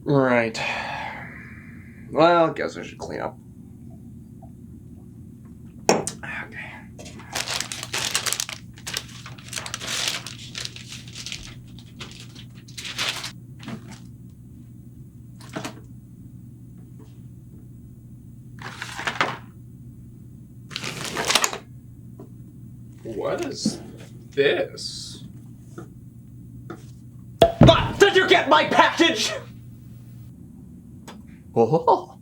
Right. Well, I guess I should clean up. Okay. What is this? But did you get my package? Oh,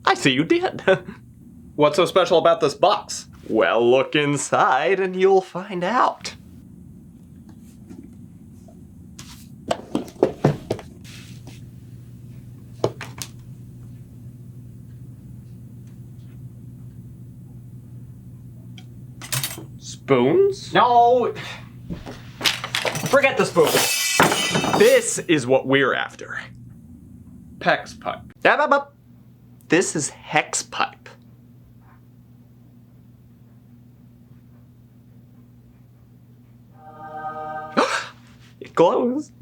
I see you did. What's so special about this box? Well, look inside and you'll find out. Spoons? No, forget the spoon. This is what we're after. PEX pipe. Up. This is hex pipe. It glows.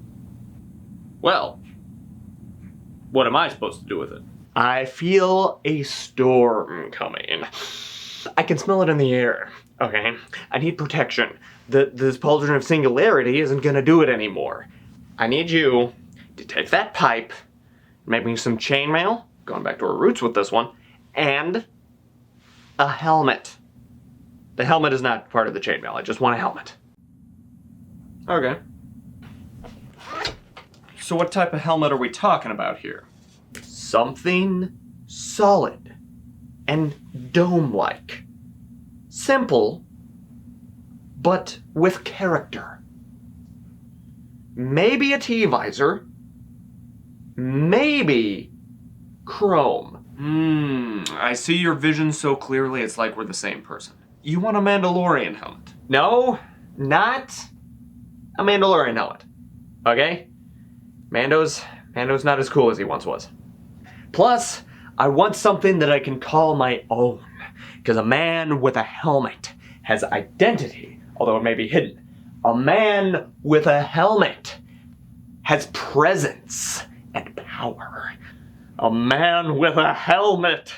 Well, what am I supposed to do with it? I feel a storm coming. I can smell it in the air. Okay, I need protection. This pauldron of singularity isn't gonna do it anymore. I need you to take that pipe, make me some chainmail, going back to our roots with this one, and a helmet. The helmet is not part of the chainmail, I just want a helmet. Okay. So what type of helmet are we talking about here? Something solid and dome-like. Simple, but with character. Maybe a T-visor. Maybe chrome. I see your vision so clearly it's like we're the same person. You want a Mandalorian helmet? No, not a Mandalorian helmet. Okay? Mando's not as cool as he once was. Plus, I want something that I can call my own. Because a man with a helmet has identity, although it may be hidden. A man with a helmet has presence and power. A man with a helmet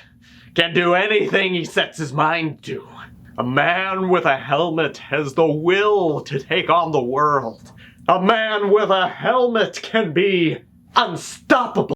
can do anything he sets his mind to. A man with a helmet has the will to take on the world. A man with a helmet can be unstoppable.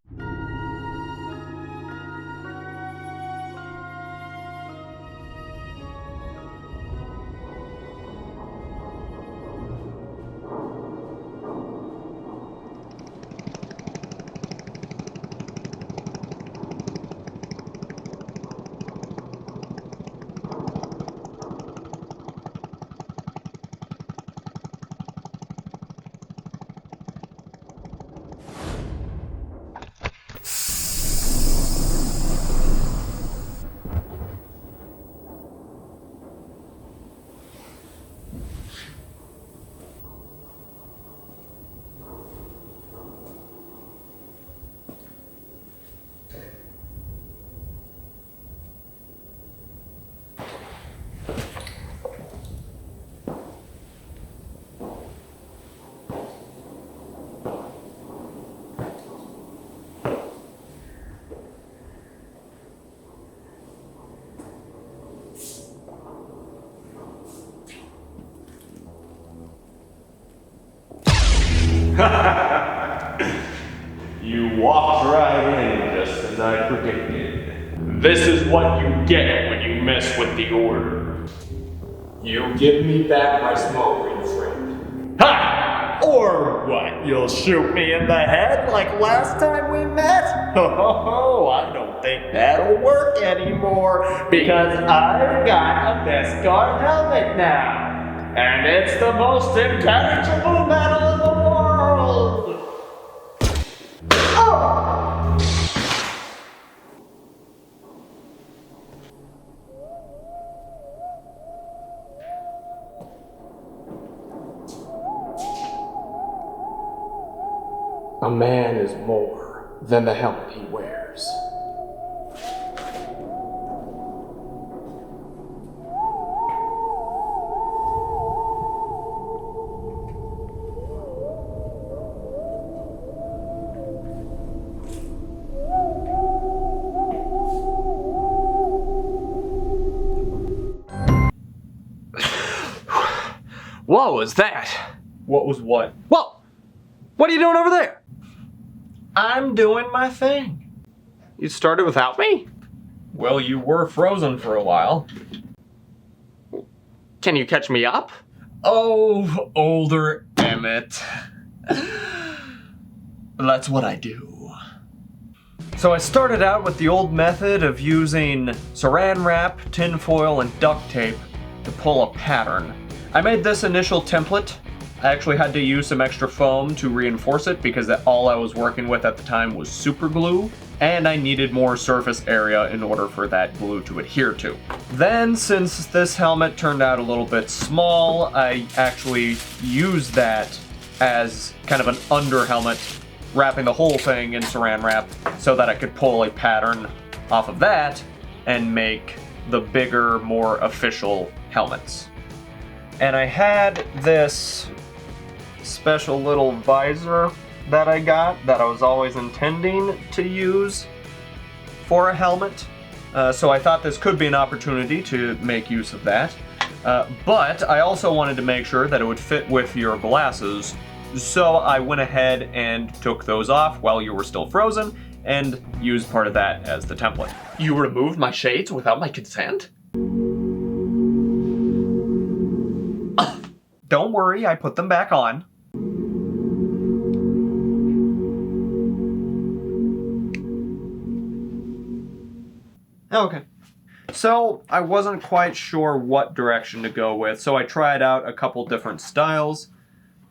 You walked right in just as I predicted. This is what you get when you mess with the order. You give me back my smoke ring, friend. Ha! Or what? You'll shoot me in the head like last time we met? Oh, I don't think that'll work anymore because I've got a Beskar helmet now. And it's the most impenetrable metal in the world! Oh! A man is more than the helmet he wears. What was that? What was what? Whoa! What are you doing over there? I'm doing my thing. You started without me? Well, you were frozen for a while. Can you catch me up? Oh, older Emmett. That's what I do. So I started out with the old method of using saran wrap, tinfoil, and duct tape to pull a pattern. I made this initial template. I actually had to use some extra foam to reinforce it because all I was working with at the time was super glue, and I needed more surface area in order for that glue to adhere to. Then, since this helmet turned out a little bit small, I actually used that as kind of an under helmet, wrapping the whole thing in saran wrap so that I could pull a pattern off of that and make the bigger, more official helmets. And I had this special little visor that I got that I was always intending to use for a helmet. So I thought this could be an opportunity to make use of that. But I also wanted to make sure that it would fit with your glasses. So I went ahead and took those off while you were still frozen and used part of that as the template. You removed my shades without my consent? Don't worry, I put them back on. Okay. So I wasn't quite sure what direction to go with, so I tried out a couple different styles,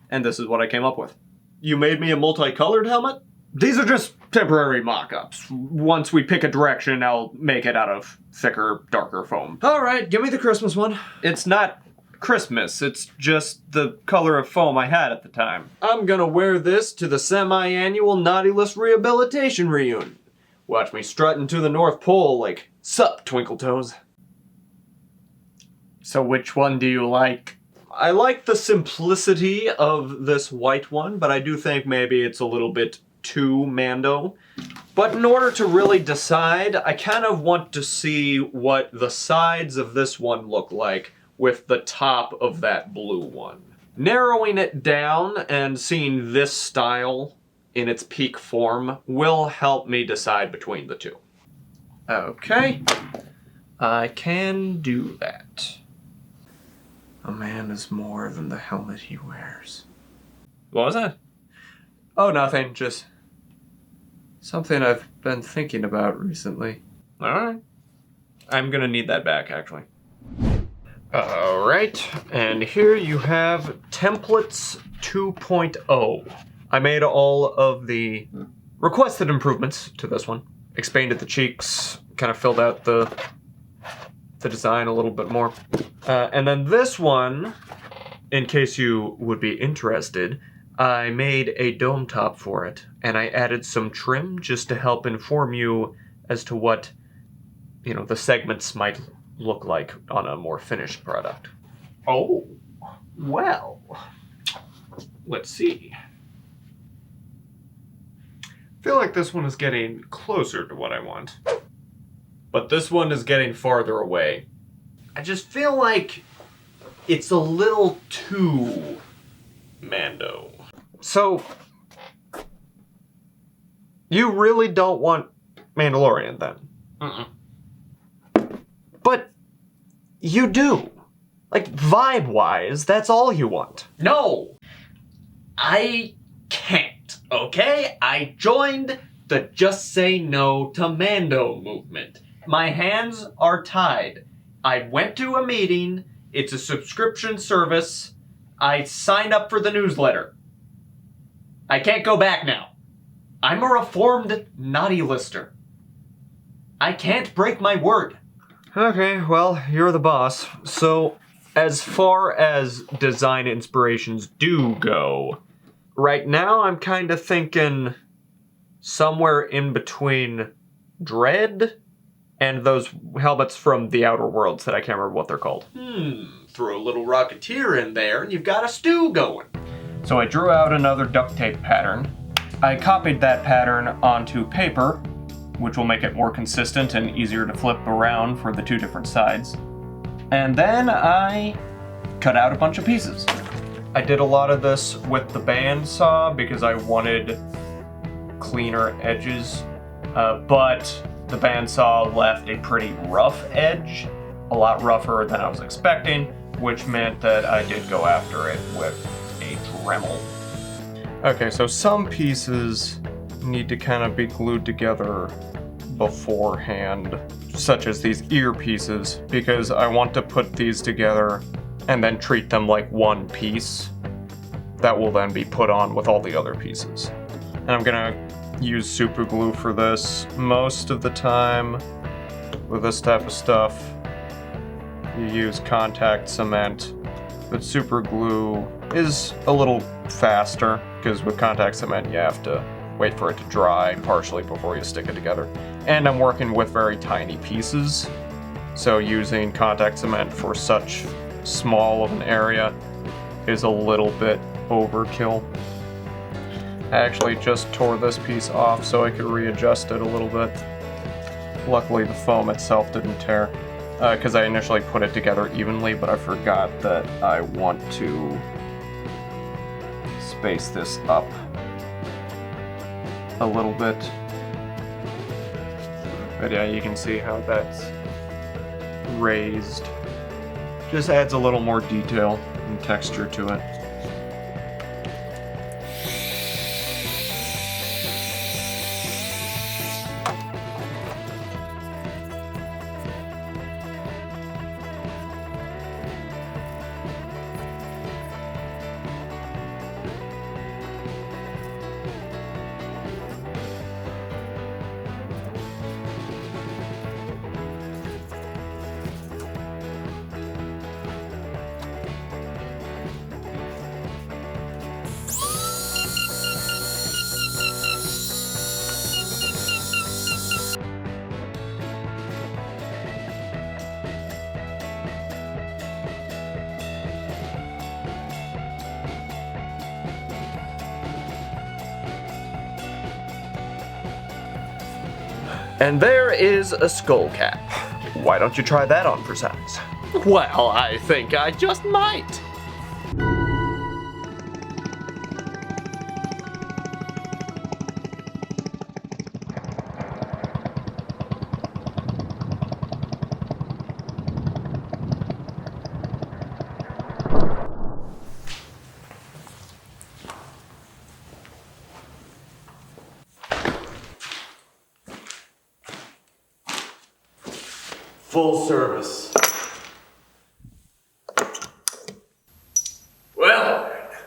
and this is what I came up with. You made me a multicolored helmet? These are just temporary mock-ups. Once we pick a direction, I'll make it out of thicker, darker foam. All right, give me the Christmas one. It's not Christmas, it's just the color of foam I had at the time. I'm gonna wear this to the semi-annual Naughty List Rehabilitation Reunion. Watch me strutting to the North Pole like, sup, Twinkle Toes. So which one do you like? I like the simplicity of this white one, but I do think maybe it's a little bit too Mando. But in order to really decide, I kind of want to see what the sides of this one look like with the top of that blue one. Narrowing it down and seeing this style in its peak form will help me decide between the two. Okay, I can do that. A man is more than the helmet he wears. What was that? Oh, nothing, just something I've been thinking about recently. Alright. I'm gonna need that back, actually. Alright, and here you have Templates 2.0. I made all of the requested improvements to this one. Expanded the cheeks, kind of filled out the design a little bit more. And then this one, in case you would be interested, I made a dome top for it, and I added some trim just to help inform you as to what, you know, the segments might look like on a more finished product. Oh, well, let's see. I feel like this one is getting closer to what I want. But this one is getting farther away. I just feel like it's a little too Mando. So, you really don't want Mandalorian then? But you do. Like, vibe-wise, that's all you want. No! I can't, okay? I joined the Just Say No to Mando movement. My hands are tied. I went to a meeting. It's a subscription service. I signed up for the newsletter. I can't go back now. I'm a reformed naughty lister. I can't break my word. Okay, well, you're the boss. So, as far as design inspirations do go, right now I'm kind of thinking somewhere in between Dread and those helmets from the Outer Worlds that I can't remember what they're called. Throw a little Rocketeer in there and you've got a stew going. So I drew out another duct tape pattern. I copied that pattern onto paper, which will make it more consistent and easier to flip around for the two different sides. And then I cut out a bunch of pieces. I did a lot of this with the bandsaw because I wanted cleaner edges, but the bandsaw left a pretty rough edge, a lot rougher than I was expecting, which meant that I did go after it with a Dremel. Okay, so some pieces need to kind of be glued together beforehand, such as these ear pieces, because I want to put these together and then treat them like one piece that will then be put on with all the other pieces. And I'm gonna use super glue for this. Most of the time with this type of stuff, you use contact cement, but super glue is a little faster because with contact cement you have to wait for it to dry partially before you stick it together. And I'm working with very tiny pieces, so using contact cement for such small of an area is a little bit overkill. I actually just tore this piece off so I could readjust it a little bit. Luckily the foam itself didn't tear, because I initially put it together evenly, but I forgot that I want to space this up a little bit. But yeah, you can see how that's raised. Just adds a little more detail and texture to it. And there is a skull cap. Why don't you try that on for size? Well, I think I just might. Full service. Well, then,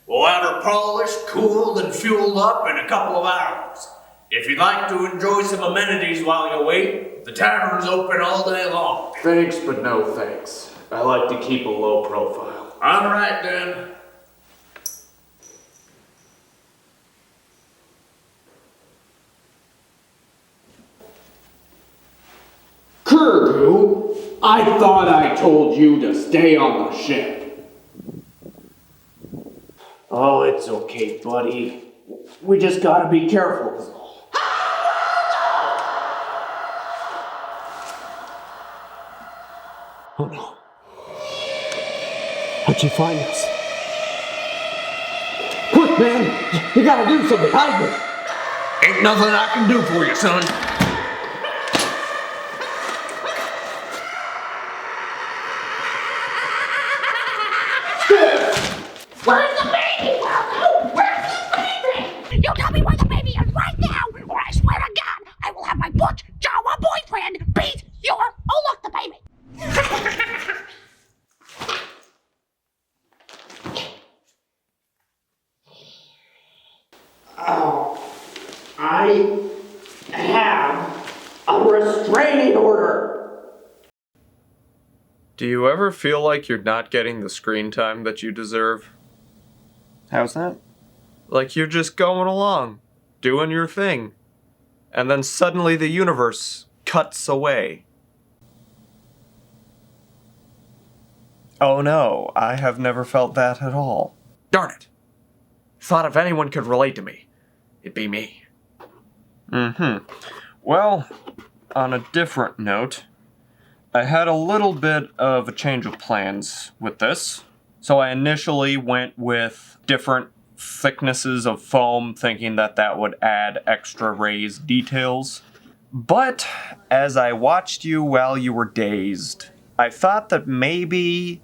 we'll have her polished, cooled, and fueled up in a couple of hours. If you'd like to enjoy some amenities while you wait, the tavern's open all day long. Thanks, but no thanks. I like to keep a low profile. All right, then. Kurgu, I thought I told you to stay on the ship. Oh, it's okay, buddy. We just gotta be careful. Oh no. How'd you find us? Quick, man! You gotta do something! Hide me! Ain't nothing I can do for you, son. Where's the baby, Weldo? Where's the baby? You tell me where the baby is right now, or I swear to God, I will have my butch Jawa boyfriend beat your... Oh, look, the baby. Oh, I have a restraining order. Do you ever feel like you're not getting the screen time that you deserve? How's that? Like you're just going along, doing your thing, and then suddenly the universe cuts away. Oh no, I have never felt that at all. Darn it. Thought if anyone could relate to me, it'd be me. Well, on a different note, I had a little bit of a change of plans with this. So I initially went with different thicknesses of foam, thinking that that would add extra raised details. But as I watched you while you were dazed, I thought that maybe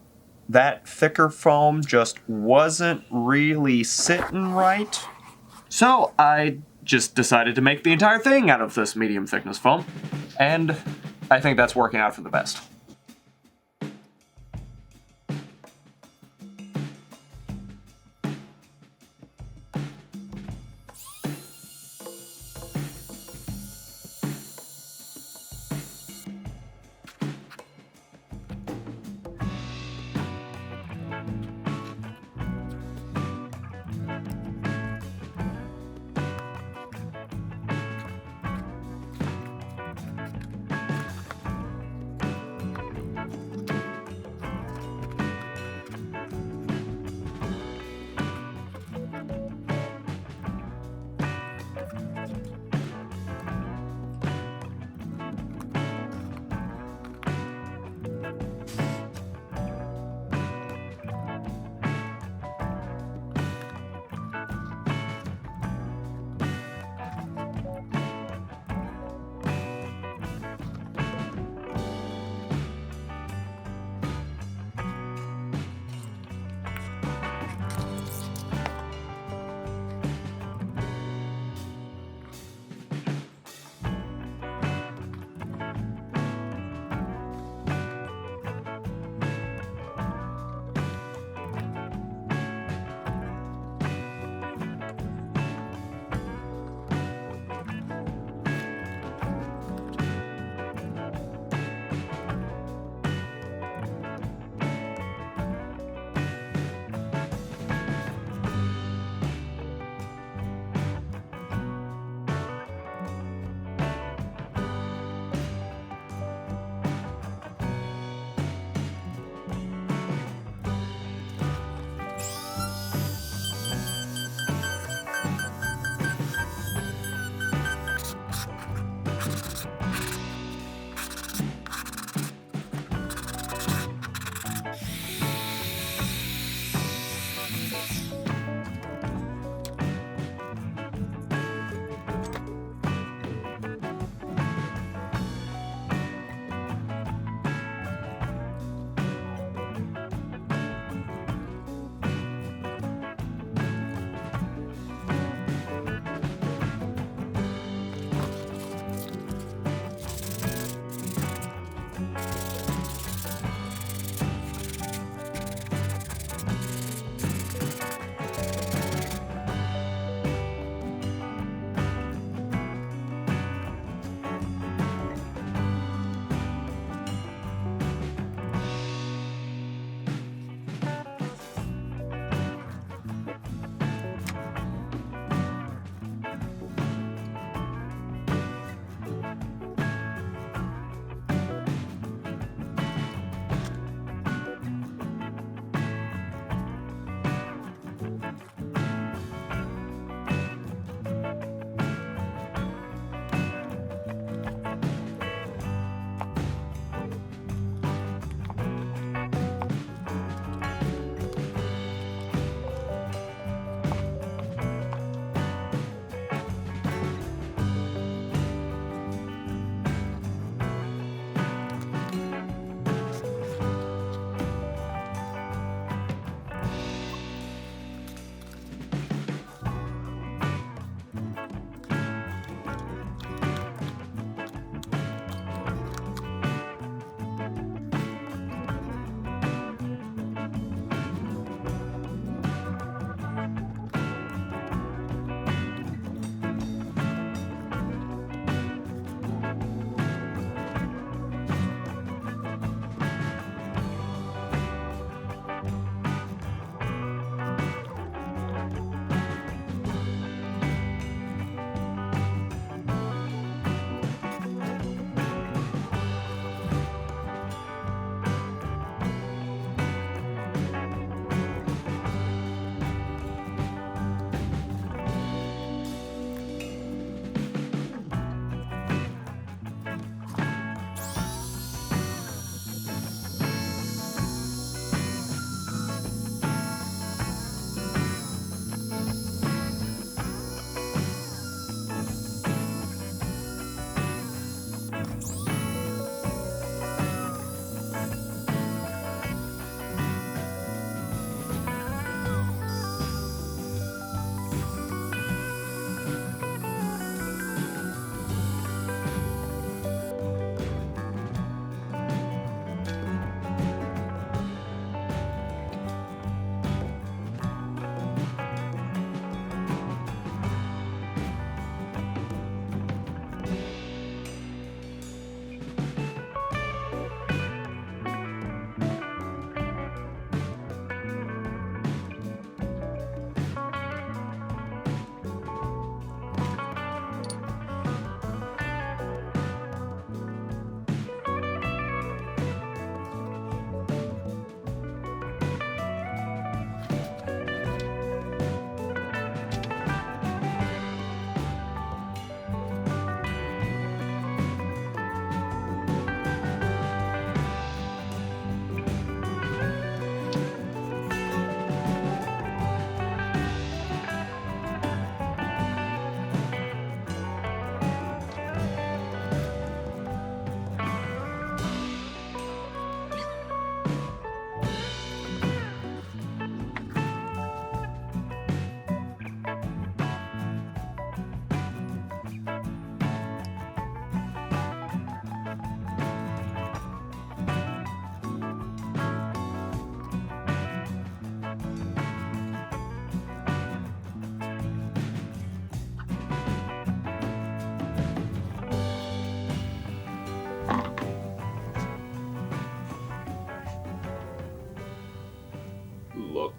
that thicker foam just wasn't really sitting right. So I just decided to make the entire thing out of this medium thickness foam, and I think that's working out for the best.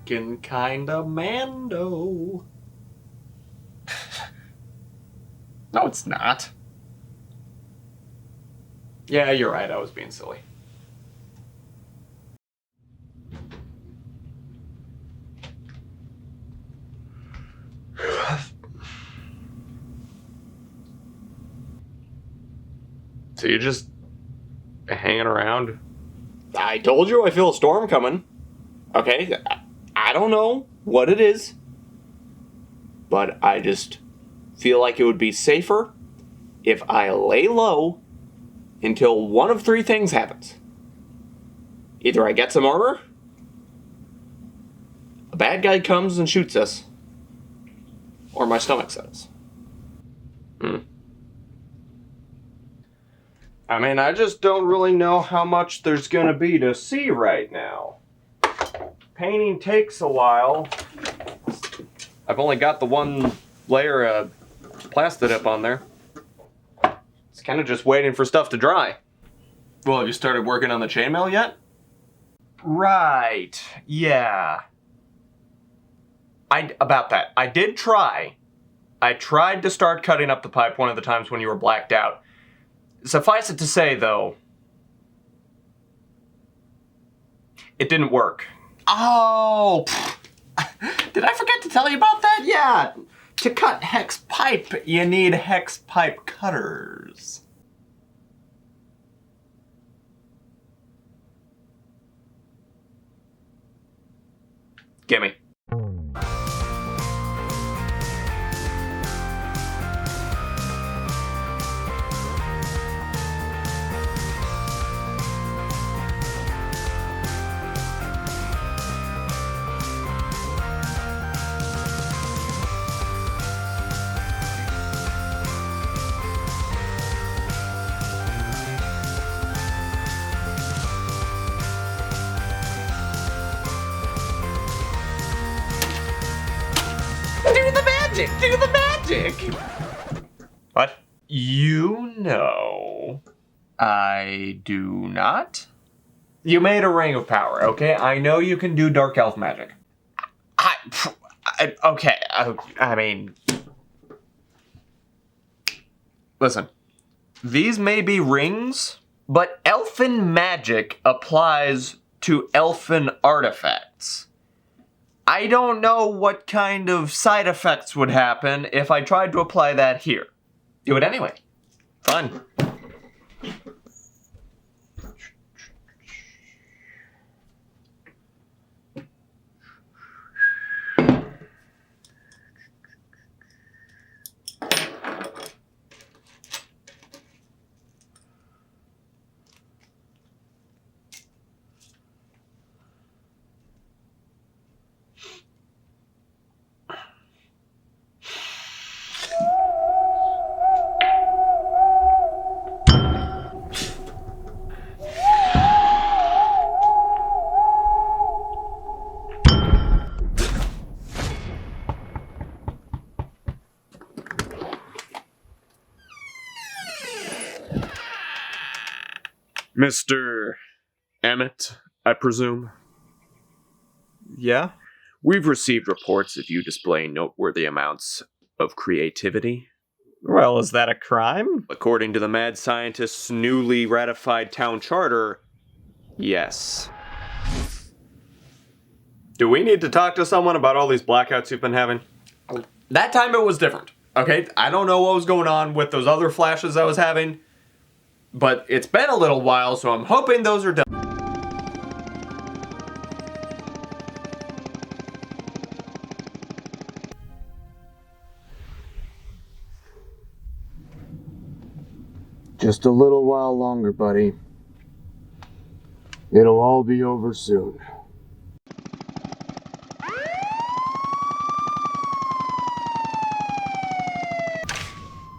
looking kinda Mando. No, it's not. Yeah, you're right, I was being silly. So you're just hanging around? I told you I feel a storm coming. Okay, I don't know what it is, but I just feel like it would be safer if I lay low until one of three things happens. Either I get some armor, a bad guy comes and shoots us, or my stomach settles. I mean, I just don't really know how much there's gonna be to see right now. Painting takes a while. I've only got the one layer of Plastidip on there. It's kind of just waiting for stuff to dry. Well, have you started working on the chainmail yet? Right, yeah. About that. I did try. I tried to start cutting up the pipe one of the times when you were blacked out. Suffice it to say, though, it didn't work. Oh, did I forget to tell you about that? Yeah, to cut hex pipe, you need hex pipe cutters. Gimme. Do the magic! What? You know, I do not. You made a ring of power, okay? I know you can do dark elf magic. Okay, I mean... Listen, these may be rings, but elfin magic applies to elfin artifacts. I don't know what kind of side effects would happen if I tried to apply that here. Do it anyway. Fine. Mr. Emmett, I presume? Yeah? We've received reports of you displaying noteworthy amounts of creativity. Well, is that a crime? According to the mad scientist's newly ratified town charter, yes. Do we need to talk to someone about all these blackouts you've been having? That time it was different, okay? I don't know what was going on with those other flashes I was having, but it's been a little while, so I'm hoping those are done. Just a little while longer, buddy. It'll all be over soon.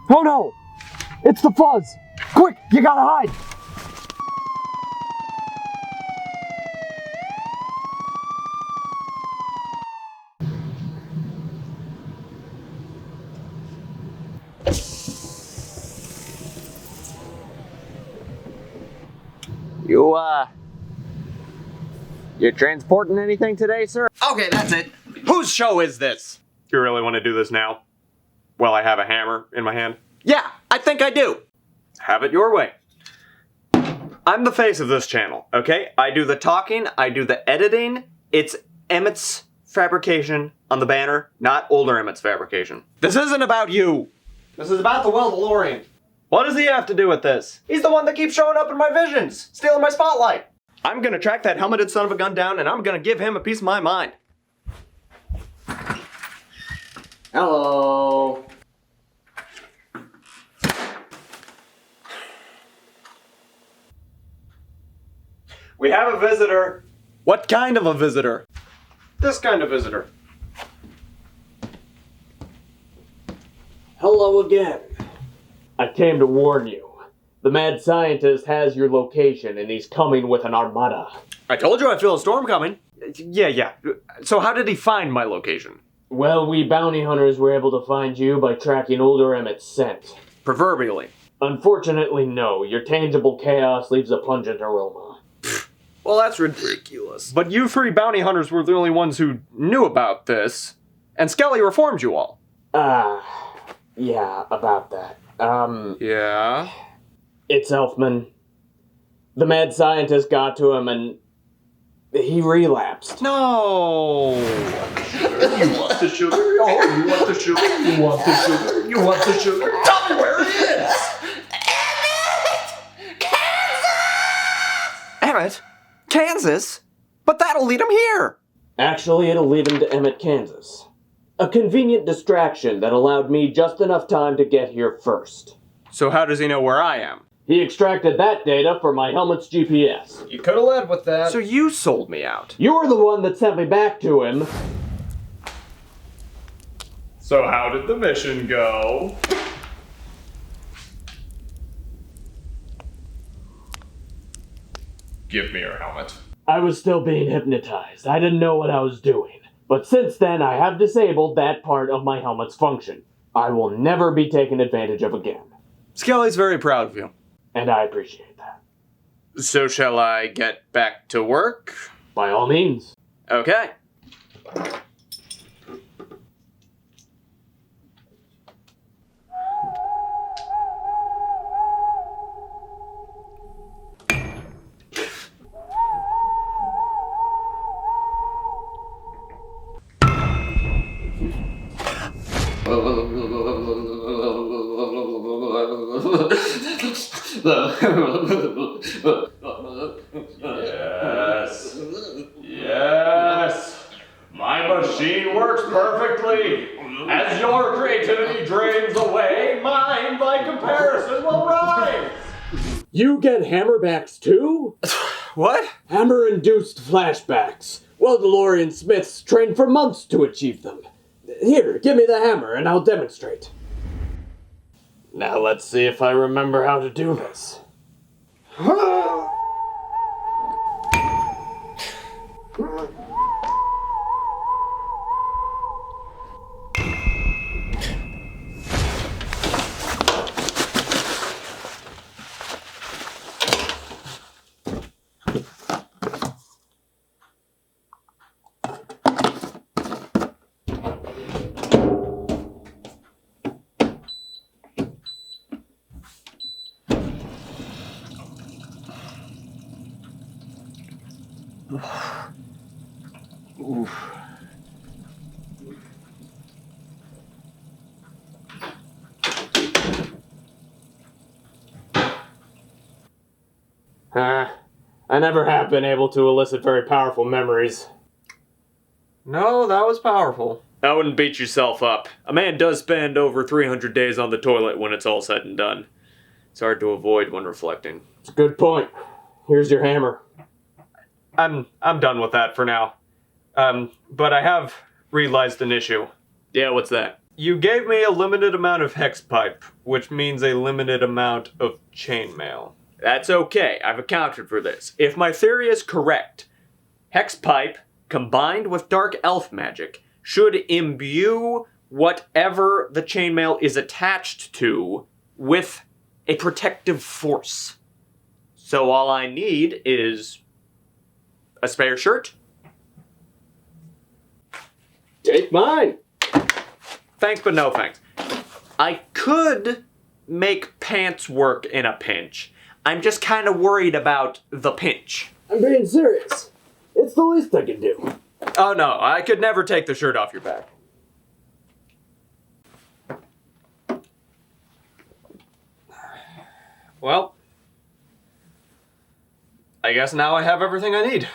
Oh no! It's the fuzz! Quick, you gotta hide! You transporting anything today, sir? Okay, that's it. Whose show is this? You really want to do this now? While I have a hammer in my hand? Yeah, I think I do. Have it your way. I'm the face of this channel, okay? I do the talking, I do the editing. It's Emmett's fabrication on the banner, not older Emmett's fabrication. This isn't about you. This is about the Weldo. What does he have to do with this? He's the one that keeps showing up in my visions, stealing my spotlight. I'm gonna track that helmeted son of a gun down and I'm gonna give him a piece of my mind. Hello. We have a visitor. What kind of a visitor? This kind of visitor. Hello again. I came to warn you. The mad scientist has your location and he's coming with an armada. I told you I feel a storm coming. Yeah. So how did he find my location? Well, we bounty hunters were able to find you by tracking older Emmett's scent. Proverbially. Unfortunately, no. Your tangible chaos leaves a pungent aroma. Well, that's ridiculous. But you three bounty hunters were the only ones who knew about this, and Skelly reformed you all. Yeah, about that. Yeah? It's Elfman. The mad scientist got to him and he relapsed. No. You want the sugar? Oh, you want the sugar? You want the sugar? You want the sugar? Tell me where it is! Emmett? Kansas? But that'll lead him here. Actually, it'll lead him to Emmett, Kansas. A convenient distraction that allowed me just enough time to get here first. So how does he know where I am? He extracted that data from my helmet's GPS. You could have led with that. So you sold me out. You're the one that sent me back to him. So how did the mission go? Give me your helmet. I was still being hypnotized. I didn't know what I was doing. But since then, I have disabled that part of my helmet's function. I will never be taken advantage of again. Skelly's very proud of you. And I appreciate that. So shall I get back to work? By all means. Okay. Yes. My machine works perfectly. As your creativity drains away, mine, by comparison, will rise. You get Hammerbacks too? What? Hammer-induced flashbacks. Weldolorian Smiths trained for months to achieve them. Here, give me the hammer and I'll demonstrate. Now let's see if I remember how to do this. I never have been able to elicit very powerful memories. No, that was powerful. I wouldn't beat yourself up. A man does spend over 300 days on the toilet when it's all said and done. It's hard to avoid when reflecting. It's a good point. Here's your hammer. I'm done with that for now. But I have realized an issue. Yeah, what's that? You gave me a limited amount of hex pipe, which means a limited amount of chainmail. That's okay, I've accounted for this. If my theory is correct, hex pipe combined with dark elf magic should imbue whatever the chainmail is attached to with a protective force. So all I need is a spare shirt, Take mine. Thanks, but no thanks. I could make pants work in a pinch. I'm just kind of worried about the pinch. I'm being serious. It's the least I can do. Oh no, I could never take the shirt off your back. Well, I guess now I have everything I need.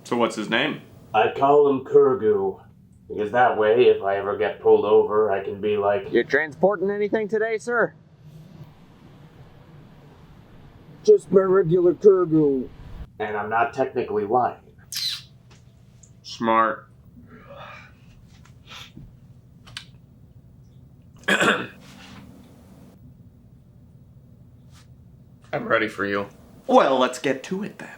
So what's his name? I call him Kurgu, because that way, if I ever get pulled over, I can be like, You transporting anything today, sir? Just my regular Kurgu. and I'm not technically lying. Smart. I'm ready for you. Well, let's get to it then.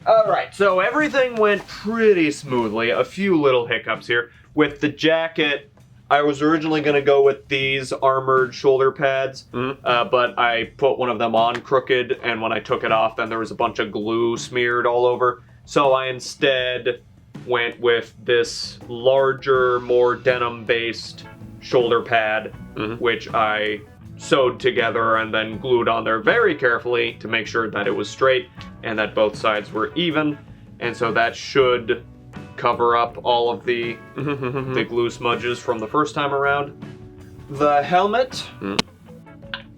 Alright, so everything went pretty smoothly. A few little hiccups here. With the jacket, I was originally going to go with these armored shoulder pads, but I put one of them on crooked, and when I took it off, then there was a bunch of glue smeared all over. So I instead went with this larger, more denim-based shoulder pad, which I sewed together and then glued on there very carefully to make sure that it was straight and that both sides were even. And so that should cover up all of the glue smudges from the first time around. The helmet,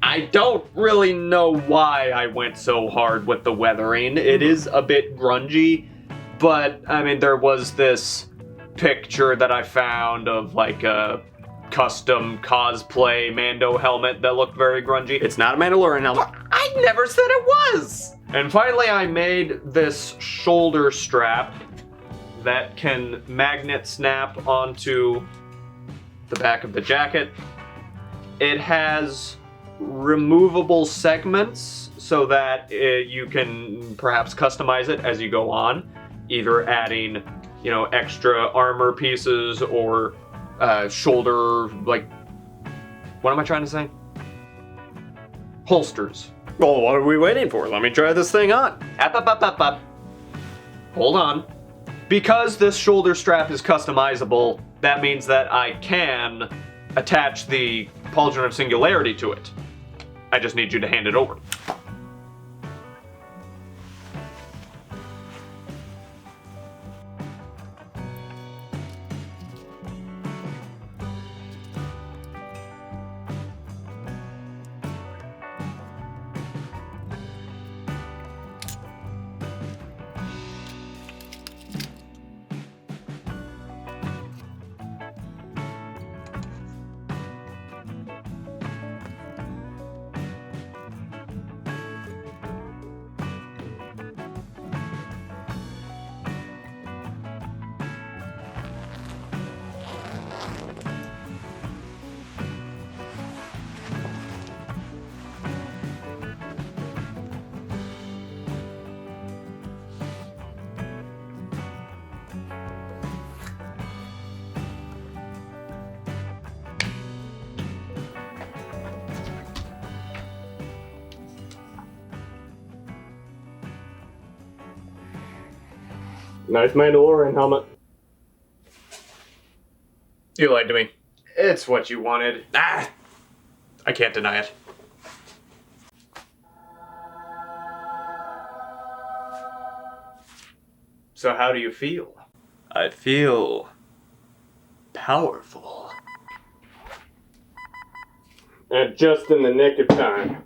I don't really know why I went so hard with the weathering. It is a bit grungy, but I mean, there was this picture that I found of like a custom cosplay Mando helmet that looked very grungy. It's not a Mandalorian helmet. I never said it was! And finally I made this shoulder strap that can magnet snap onto the back of the jacket. It has removable segments so that you can perhaps customize it as you go on, either adding, you know, extra armor pieces or shoulder, like, what am I trying to say? Holsters. Well, what are we waiting for? Let me try this thing on. Up. Hold on. Because this shoulder strap is customizable, that means that I can attach the Pauldron of Singularity to it. I just need you to hand it over. Nice Mandalorian helmet. You lied to me. It's what you wanted. I can't deny it. So how do you feel? I feel powerful. And just in the nick of time.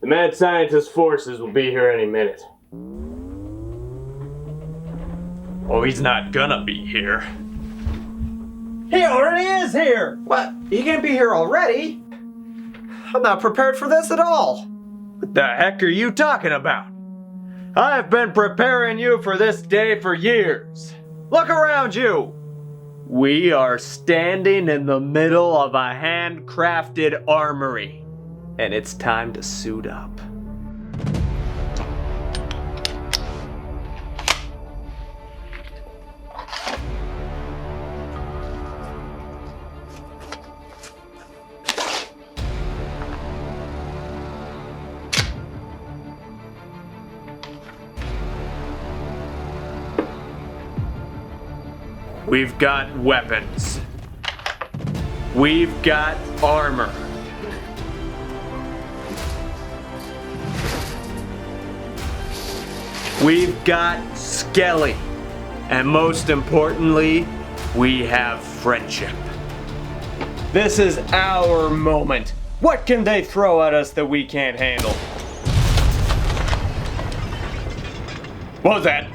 The mad scientist forces will be here any minute. Oh, he's not gonna be here. He already is here! What? He can't be here already? I'm not prepared for this at all. What the heck are you talking about? I've been preparing you for this day for years. Look around you. We are standing in the middle of a handcrafted armory, and it's time to suit up. We've got weapons. We've got armor. We've got Skelly. And most importantly, we have friendship. This is our moment. What can they throw at us that we can't handle? What was that?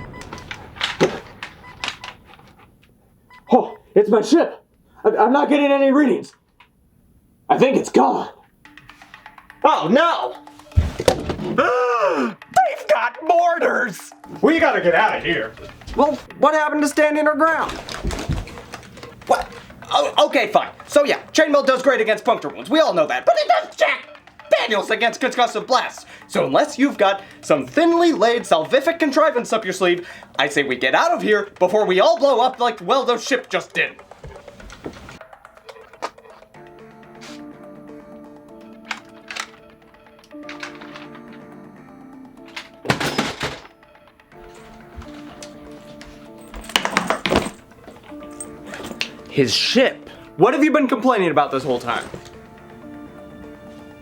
Oh, it's my ship. I'm not getting any readings. I think it's gone. Oh no! They've got mortars! We gotta get out of here. Well, what happened to standing our ground? What? Oh, okay, fine. So yeah, chainmail does great against puncture wounds. We all know that. But it does Jack Daniels against concussive blasts. So unless you've got some thinly laid salvific contrivance up your sleeve, I say we get out of here before we all blow up like Weldo's ship just did. His ship. What have you been complaining about this whole time?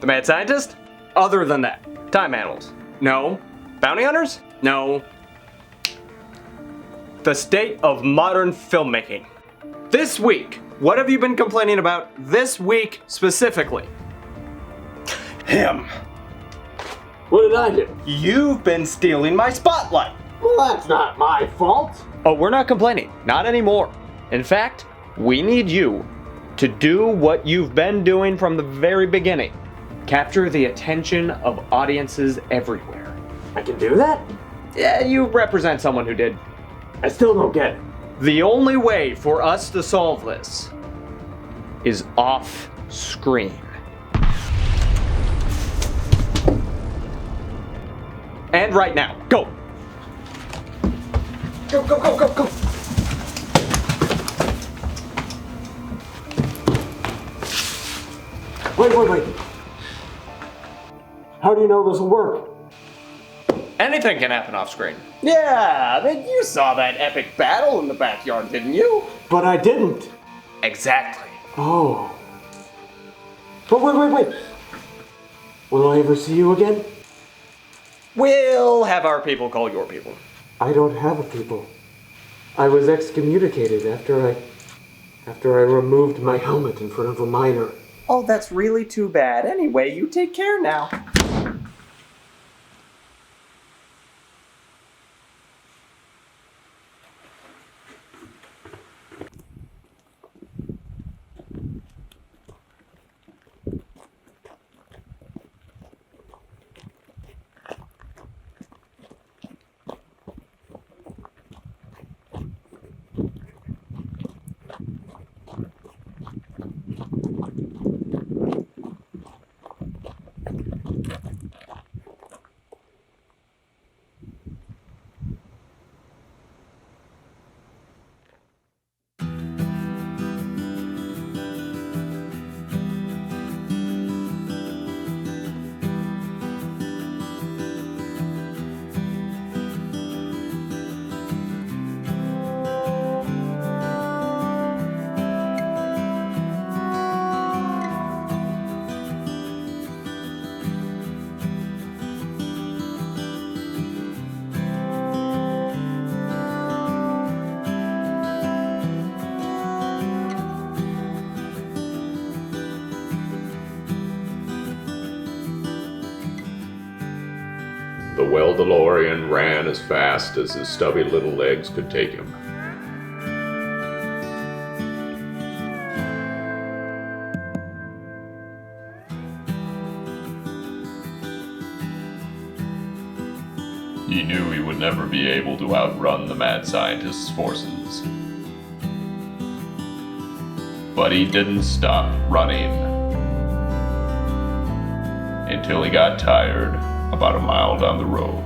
The mad scientist? Other than that. Time animals? No. Bounty hunters? No. The state of modern filmmaking. This week, what have you been complaining about this week specifically? Him. What did I do? You've been stealing my spotlight. Well, that's not my fault. Oh, we're not complaining. Not anymore. In fact, we need you to do what you've been doing from the very beginning. Capture the attention of audiences everywhere. I can do that? Yeah, you represent someone who did. I still don't get it. The only way for us to solve this is off screen. And right now, go! Go, go, go, go, go! Wait. How do you know this will work? Anything can happen off screen. Yeah, I mean, you saw that epic battle in the backyard, didn't you? But I didn't. Exactly. Oh. But wait. Will I ever see you again? We'll have our people call your people. I don't have a people. I was excommunicated after I removed my helmet in front of a miner. Oh, that's really too bad. Anyway, you take care now. The Weldolorian ran as fast as his stubby little legs could take him. He knew he would never be able to outrun the mad scientist's forces. But he didn't stop running until he got tired about a mile down the road.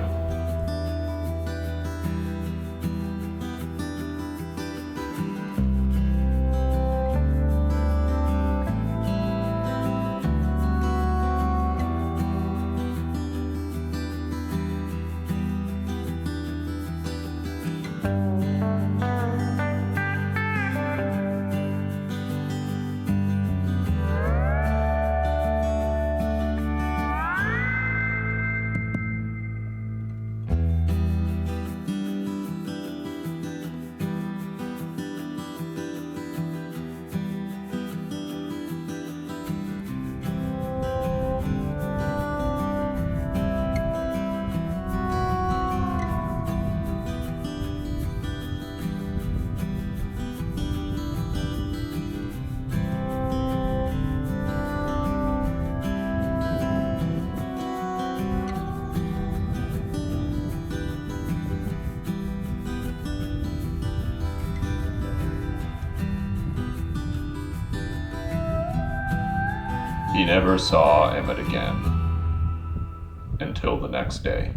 He never saw Emmett again until the next day.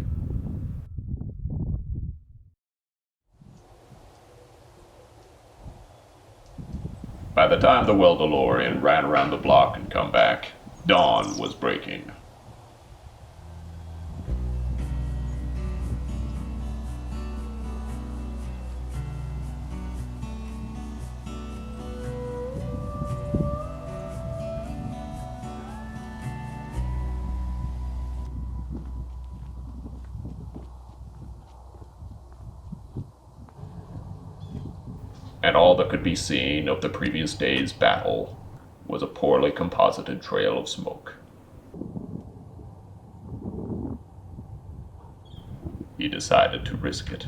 By the time the Weldo ran around the block and come back, dawn was breaking. And all that could be seen of the previous day's battle was a poorly composited trail of smoke. He decided to risk it.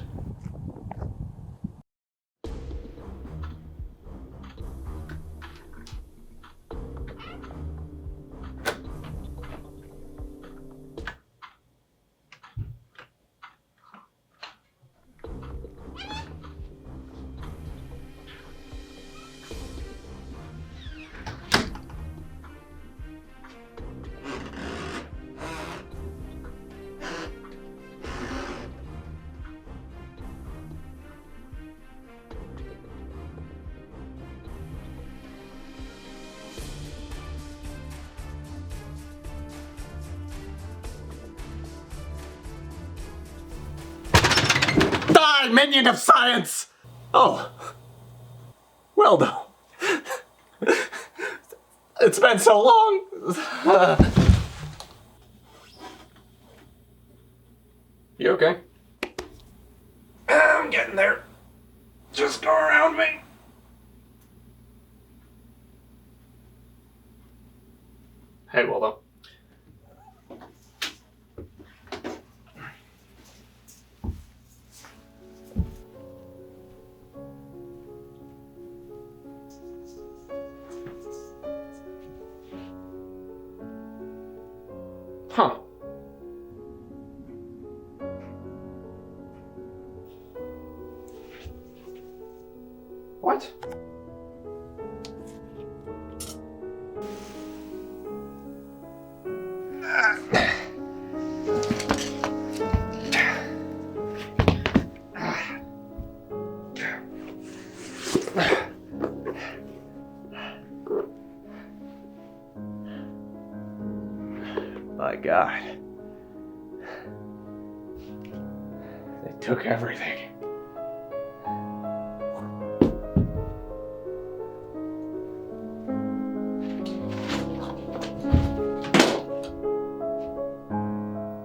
Die, minion of science! Oh. Weldo. It's been so long. You okay? I'm getting there. Just go around me. Hey, Weldo. Huh. What? My God. They took everything.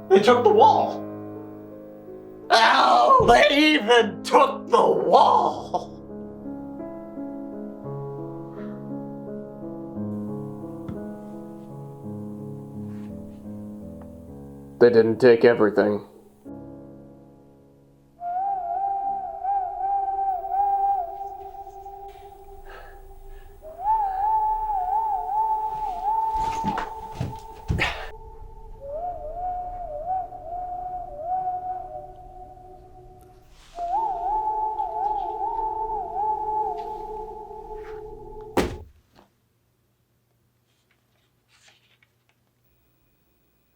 They took the wall. Ow! They even took the wall. They didn't take everything.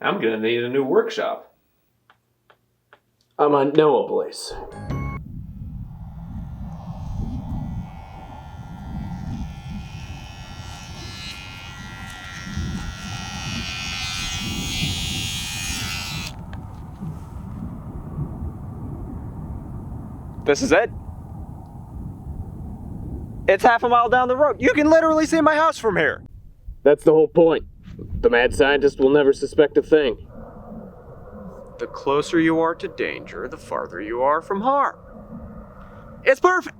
I'm gonna need a new workshop. I'm on Noah Blaze. This is it? It's half a mile down the road. You can literally see my house from here. That's the whole point. The mad scientist will never suspect a thing. The closer you are to danger, the farther you are from harm. It's perfect.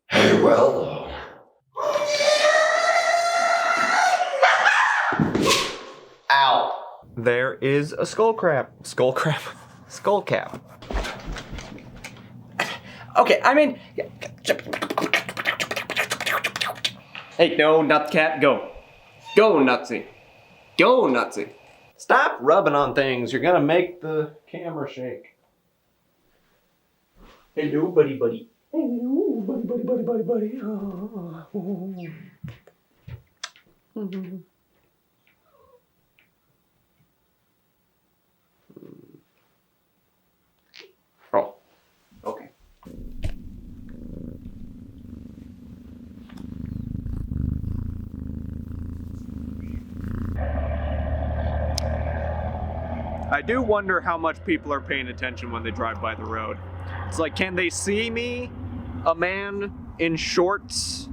Hey, Weldo. Ow. There is a skull cap. Skull cap. Skull cap. Okay, I mean... Hey, no, nut cat, go. Go, Nutsy. Go, Nutsy. Stop rubbing on things. You're gonna make the camera shake. Hello, buddy, buddy. Hello, buddy, buddy, buddy, buddy, buddy. Oh, okay. I do wonder how much people are paying attention when they drive by the road. It's like, can they see me, a man in shorts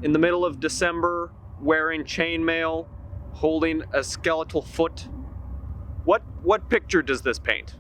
in the middle of December, wearing chainmail, holding a skeletal foot? What picture does this paint?